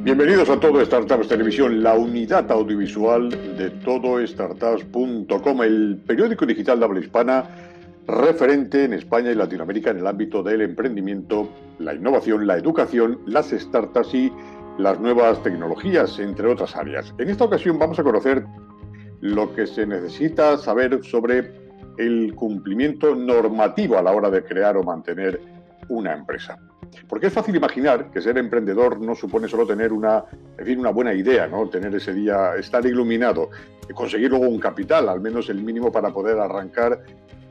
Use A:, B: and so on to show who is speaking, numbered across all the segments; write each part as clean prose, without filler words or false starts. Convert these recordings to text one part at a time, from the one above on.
A: Bienvenidos a Todo Startups Televisión, la unidad audiovisual de todostartups.com, el periódico digital de habla hispana referente en España y Latinoamérica en el ámbito del emprendimiento, la innovación, la educación, las startups y las nuevas tecnologías, entre otras áreas. En esta ocasión vamos a conocer lo que se necesita saber sobre el cumplimiento normativo a la hora de crear o mantener una empresa. Porque es fácil imaginar que ser emprendedor no supone solo tener una buena idea, ¿no? Tener ese día, estar iluminado, conseguir luego un capital, al menos el mínimo para poder arrancar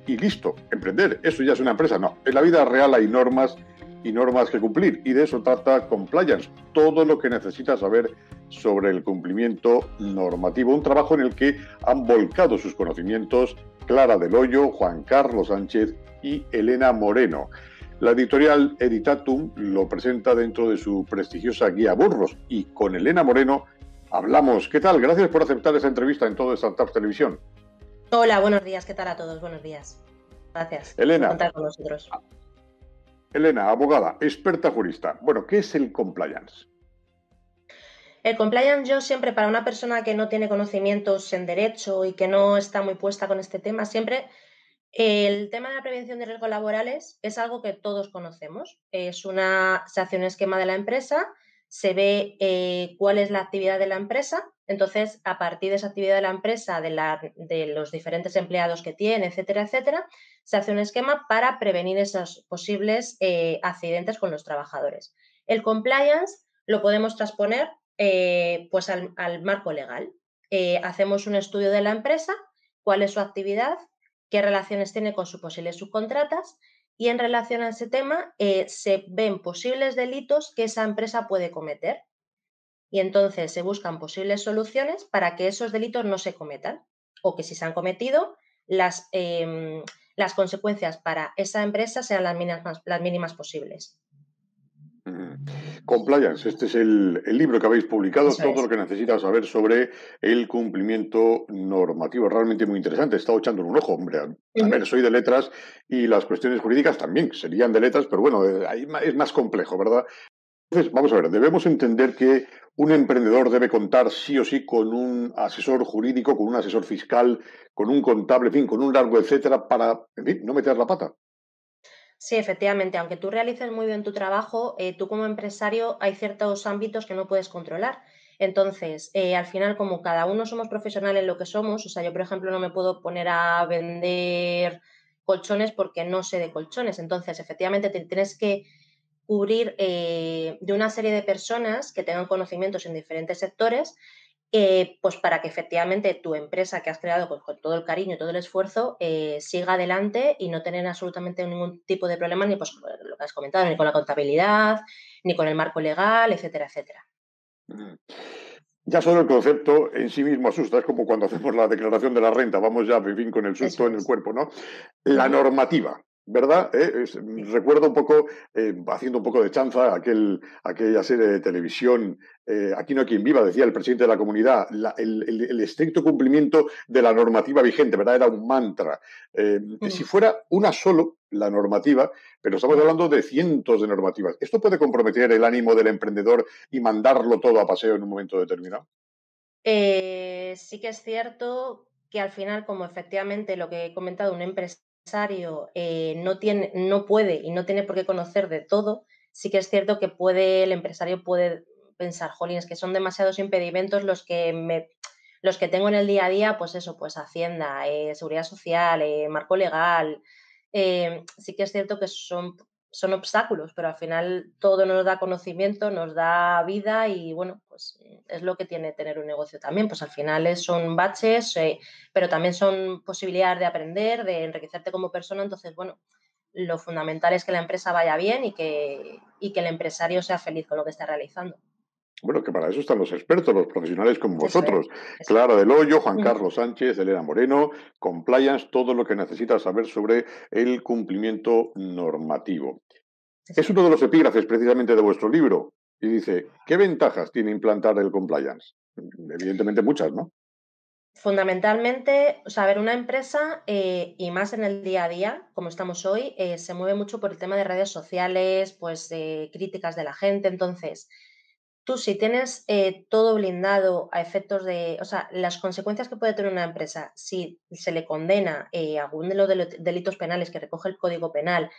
A: y listo, emprender. Eso ya es una empresa. No, en la vida real hay normas y normas que cumplir, y de eso trata Compliance, todo lo que necesitas saber sobre el cumplimiento normativo, un trabajo en el que han volcado sus conocimientos Clara del Hoyo, Juan Carlos Sánchez y Elena Moreno. La editorial Editatum lo presenta dentro de su prestigiosa guía Burros, y con Elena Moreno hablamos. ¿Qué tal? Gracias por aceptar esa entrevista en Todo Startups Televisión.
B: Hola, buenos días. ¿Qué tal a todos? Buenos días. Gracias por contar con nosotros.
A: Elena, abogada, experta jurista. Bueno, ¿qué es el compliance?
B: El compliance, yo siempre, para una persona que no tiene conocimientos en derecho y que no está muy puesta con este tema, siempre el tema de la prevención de riesgos laborales es algo que todos conocemos. Se hace un esquema de la empresa, se ve cuál es la actividad de la empresa. Entonces, a partir de esa actividad de la empresa, de los diferentes empleados que tiene, etcétera, etcétera, se hace un esquema para prevenir esos posibles accidentes con los trabajadores. El compliance lo podemos transponer pues al marco legal. Hacemos un estudio de la empresa, cuál es su actividad, qué relaciones tiene con sus posibles subcontratas, y en relación a ese tema se ven posibles delitos que esa empresa puede cometer, y entonces se buscan posibles soluciones para que esos delitos no se cometan, o que si se han cometido, las consecuencias para esa empresa sean las mínimas posibles.
A: Compliance, este es el libro que habéis publicado,
B: Eso
A: todo
B: es.
A: lo que necesitas saber sobre el cumplimiento normativo. Realmente muy interesante. He estado echándole un ojo, hombre. A ver, soy de letras y las cuestiones jurídicas también serían de letras, pero bueno, ahí es más complejo, ¿verdad? Entonces, vamos a ver, debemos entender que un emprendedor debe contar sí o sí con un asesor jurídico, con un asesor fiscal, con un contable, en fin, con un largo etcétera, para, en fin, no meter la pata.
B: Sí, efectivamente, aunque tú realices muy bien tu trabajo, tú como empresario hay ciertos ámbitos que no puedes controlar. Entonces, al final, como cada uno somos profesionales en lo que somos, o sea, yo, por ejemplo, no me puedo poner a vender colchones porque no sé de colchones. Entonces, efectivamente, te tienes que cubrir de una serie de personas que tengan conocimientos en diferentes sectores, pues para que efectivamente tu empresa que has creado con todo el cariño y todo el esfuerzo siga adelante y no tener absolutamente ningún tipo de problema, ni pues lo que has comentado, ni con la contabilidad, ni con el marco legal, etcétera, etcétera.
A: Ya solo el concepto en sí mismo asusta, es como cuando hacemos la declaración de la renta, vamos ya, en fin, con el
B: Eso
A: susto en el
B: es.
A: cuerpo, ¿no? La
B: Ujú.
A: normativa, ¿verdad?
B: Sí.
A: Recuerdo un poco, haciendo un poco de chanza, aquella serie de televisión, Aquí no hay quien viva, decía el presidente de la comunidad, el estricto cumplimiento de la normativa vigente, ¿verdad? Era un mantra. Si
B: Ujú.
A: fuera una solo, la normativa, pero estamos
B: Ya.
A: hablando de cientos de normativas. ¿Esto puede comprometer el ánimo del emprendedor y mandarlo todo a paseo en un momento determinado?
B: Sí que es cierto que al final, como efectivamente lo que he comentado, un empresario no puede y no tiene por qué conocer de todo, sí que es cierto que el empresario puede pensar, jolín, es que son demasiados impedimentos los que tengo en el día a día, pues eso, pues Hacienda, Seguridad Social, marco legal. Sí que es cierto que son obstáculos, pero al final todo nos da conocimiento, nos da vida y bueno, pues es lo que tiene tener un negocio también. Pues al final son baches, pero también son posibilidades de aprender, de enriquecerte como persona. Entonces, bueno, lo fundamental es que la empresa vaya bien y que el empresario sea feliz con lo que está realizando.
A: Bueno, que para eso están los expertos, los profesionales como
B: Eso es.
A: vosotros.
B: Eso
A: Clara
B: es.
A: del Hoyo, Juan
B: Ujú.
A: Carlos Sánchez, Elena Moreno, Compliance, todo lo que necesitas saber sobre el cumplimiento normativo.
B: Eso
A: Es
B: es.
A: uno de los epígrafes precisamente de vuestro libro y dice, ¿qué ventajas tiene implantar el compliance? Evidentemente muchas, ¿no?
B: Fundamentalmente, o sea, a ver, una empresa, y más en el día a día, como estamos hoy, se mueve mucho por el tema de redes sociales, pues críticas de la gente. Entonces, tú si tienes todo blindado a efectos de, o sea, las consecuencias que puede tener una empresa si se le condena algún de los delitos penales que recoge el Código Penal,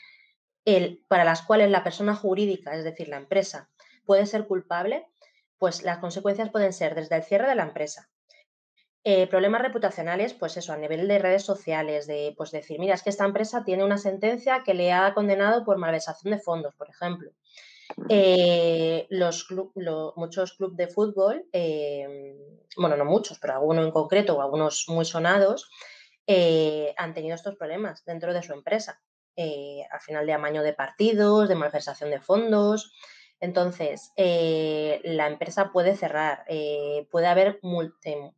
B: para las cuales la persona jurídica, es decir, la empresa, puede ser culpable, pues las consecuencias pueden ser desde el cierre de la empresa. Problemas reputacionales, pues eso, a nivel de redes sociales, de pues decir, mira, es que esta empresa tiene una sentencia que le ha condenado por malversación de fondos, por ejemplo. Muchos clubes de fútbol, bueno, no muchos, pero alguno en concreto o algunos muy sonados, han tenido estos problemas dentro de su empresa. Al final de amaño de partidos, de malversación de fondos. Entonces, la empresa puede cerrar, puede haber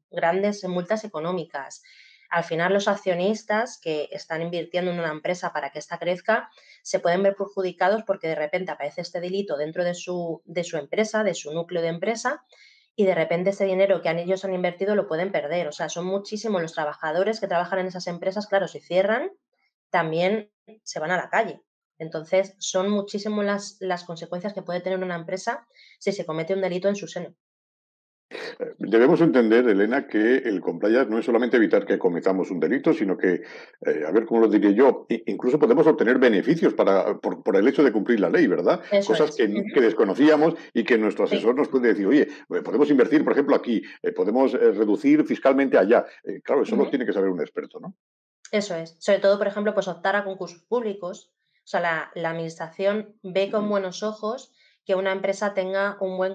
B: grandes multas económicas. Al final, los accionistas que están invirtiendo en una empresa para que ésta crezca se pueden ver perjudicados porque de repente aparece este delito dentro de su empresa, de su núcleo de empresa, y de repente ese dinero que ellos han invertido lo pueden perder. O sea, son muchísimos los trabajadores que trabajan en esas empresas, claro, si cierran, también se van a la calle. Entonces, son muchísimas las consecuencias que puede tener una empresa si se comete un delito en su seno.
A: Debemos entender, Elena, que el compliance no es solamente evitar que cometamos un delito, sino que, a ver cómo lo diría yo, incluso podemos obtener beneficios por el hecho de cumplir la ley, ¿verdad?
B: Eso
A: Cosas
B: es.
A: que desconocíamos y que nuestro
B: Sí.
A: asesor nos puede decir, oye, podemos invertir, por ejemplo, aquí, podemos reducir fiscalmente allá. Claro, eso lo tiene que saber un experto, ¿no?
B: Eso es. Sobre todo, por ejemplo, pues optar a concursos públicos. O sea, la administración ve con buenos ojos que una empresa tenga un buen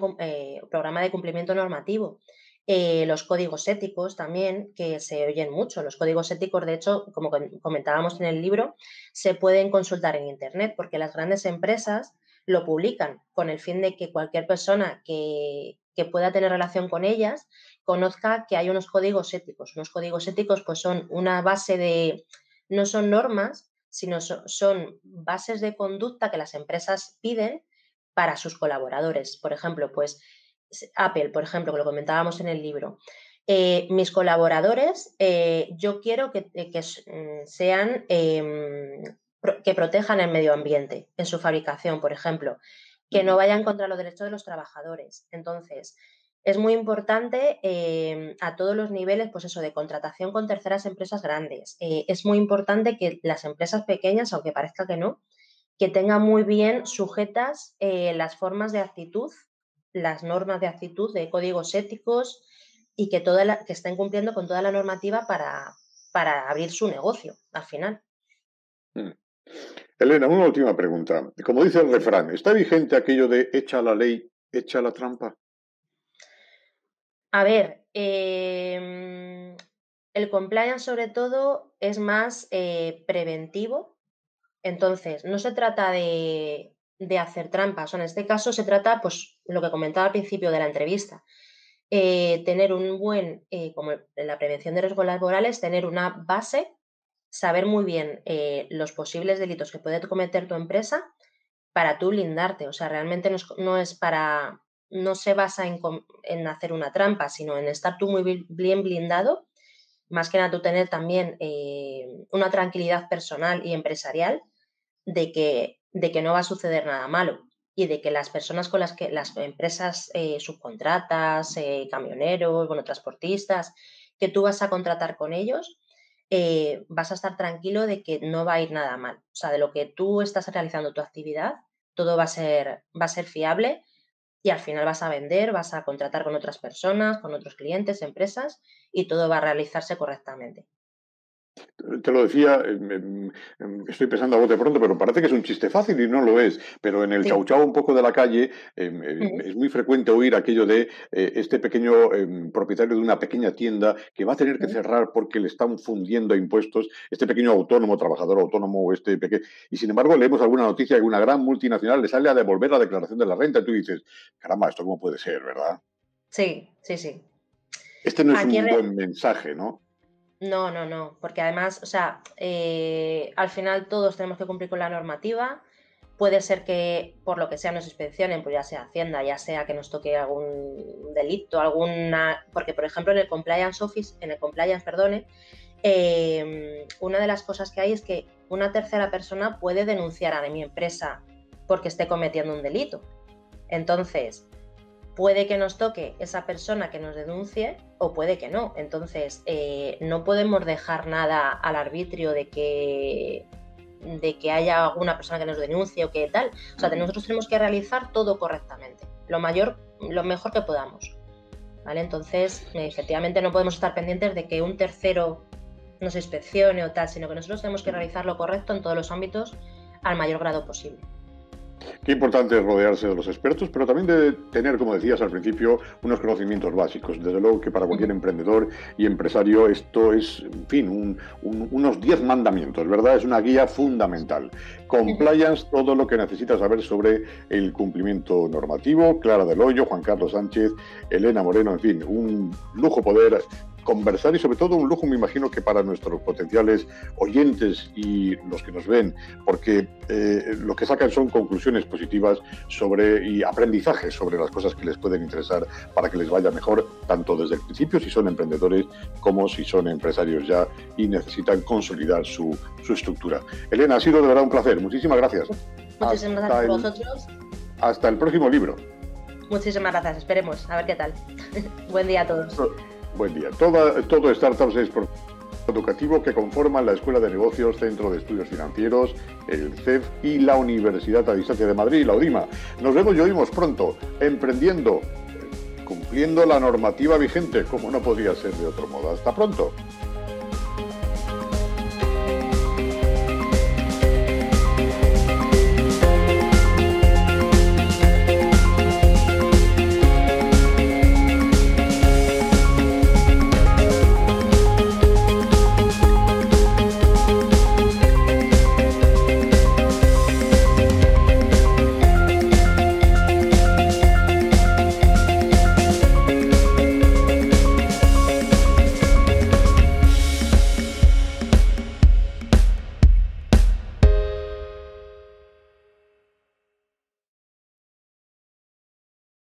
B: programa de cumplimiento normativo. Los códigos éticos también, que se oyen mucho. Los códigos éticos, de hecho, como comentábamos en el libro, se pueden consultar en Internet porque las grandes empresas lo publican con el fin de que cualquier persona que pueda tener relación con ellas conozca que hay unos códigos éticos. Unos códigos éticos pues son una base de, no son normas, sino son bases de conducta que las empresas piden para sus colaboradores. Por ejemplo, pues Apple, por ejemplo, que lo comentábamos en el libro. Mis colaboradores, yo quiero que sean, que protejan el medio ambiente en su fabricación, por ejemplo, que no vayan contra los derechos de los trabajadores. Entonces, es muy importante a todos los niveles, pues eso, de contratación con terceras empresas grandes. Es muy importante que las empresas pequeñas, aunque parezca que no, que tengan muy bien sujetas las formas de actitud, las normas de actitud de códigos éticos y que que estén cumpliendo con toda la normativa para abrir su negocio al final.
A: Mm. Elena, una última pregunta. Como dice el refrán, ¿está vigente aquello de echa la ley, echa la trampa?
B: A ver, el compliance sobre todo es más preventivo. Entonces, no se trata de hacer trampas, o en este caso se trata, pues, lo que comentaba al principio de la entrevista, tener un buen, como en la prevención de riesgos laborales, tener una base, saber muy bien los posibles delitos que puede cometer tu empresa para tú blindarte. O sea, realmente no es para, no se basa en hacer una trampa, sino en estar tú muy bien blindado, más que nada tú tener también una tranquilidad personal y empresarial de que no va a suceder nada malo y de que las personas con las que las empresas subcontratas, camioneros, bueno, transportistas, que tú vas a contratar con ellos, vas a estar tranquilo de que no va a ir nada mal. O sea, de lo que tú estás realizando tu actividad, todo va a ser fiable y al final vas a vender, vas a contratar con otras personas, con otros clientes, empresas y todo va a realizarse correctamente.
A: Te lo decía, estoy pensando a bote pronto, pero parece que es un chiste fácil y no lo es. Pero en el
B: Sí.
A: chau un poco de la calle
B: Ujú.
A: es muy frecuente oír aquello de este pequeño propietario de una pequeña tienda que va a tener que
B: Ujú.
A: cerrar porque le están fundiendo a impuestos, este pequeño autónomo, trabajador autónomo, este pequeño. Y sin embargo, leemos alguna noticia que una gran multinacional le sale a devolver la declaración de la renta y tú dices, caramba, ¿esto cómo puede ser, verdad?
B: Sí, sí, sí.
A: Este no es
B: Aquí
A: un buen mensaje, ¿no?
B: No, no, no, porque además, o sea, al final todos tenemos que cumplir con la normativa. Puede ser que por lo que sea nos inspeccionen, pues ya sea Hacienda, ya sea que nos toque algún delito, alguna. Porque, por ejemplo, en el Compliance Office, en el Compliance, perdone, una de las cosas que hay es que una tercera persona puede denunciar a mi empresa porque esté cometiendo un delito. Entonces, puede que nos toque esa persona que nos denuncie o puede que no. Entonces, no podemos dejar nada al arbitrio de que haya alguna persona que nos denuncie o que tal. O sea, nosotros tenemos que realizar todo correctamente, lo mejor que podamos, ¿vale? Entonces, efectivamente no podemos estar pendientes de que un tercero nos inspeccione o tal, sino que nosotros tenemos que realizar lo correcto en todos los ámbitos al mayor grado posible.
A: Qué importante es rodearse de los expertos, pero también de tener, como decías al principio, unos conocimientos básicos. Desde luego que para cualquier emprendedor y empresario esto es, en fin, unos 10 mandamientos, ¿verdad? Es una guía fundamental. Compliance, todo lo que necesitas saber sobre el cumplimiento normativo. Clara del Hoyo, Juan Carlos Sánchez, Elena Moreno, en fin, un lujo poder conversar y sobre todo un lujo, me imagino, que para nuestros potenciales oyentes y los que nos ven, porque lo que sacan son conclusiones positivas y aprendizajes sobre las cosas que les pueden interesar para que les vaya mejor, tanto desde el principio si son emprendedores como si son empresarios ya y necesitan consolidar su estructura. Elena, ha sido de verdad un placer. Muchísimas gracias.
B: Muchísimas gracias a vosotros.
A: Hasta el próximo libro.
B: Muchísimas gracias. Esperemos. A ver qué tal. Buen día a todos.
A: Buen día. Todo Startups es por educativo que conforman la Escuela de Negocios, Centro de Estudios Financieros, el CEF y la Universidad a Distancia de Madrid, la UDIMA. Nos vemos y oímos pronto, emprendiendo, cumpliendo la normativa vigente, como no podía ser de otro modo. Hasta pronto.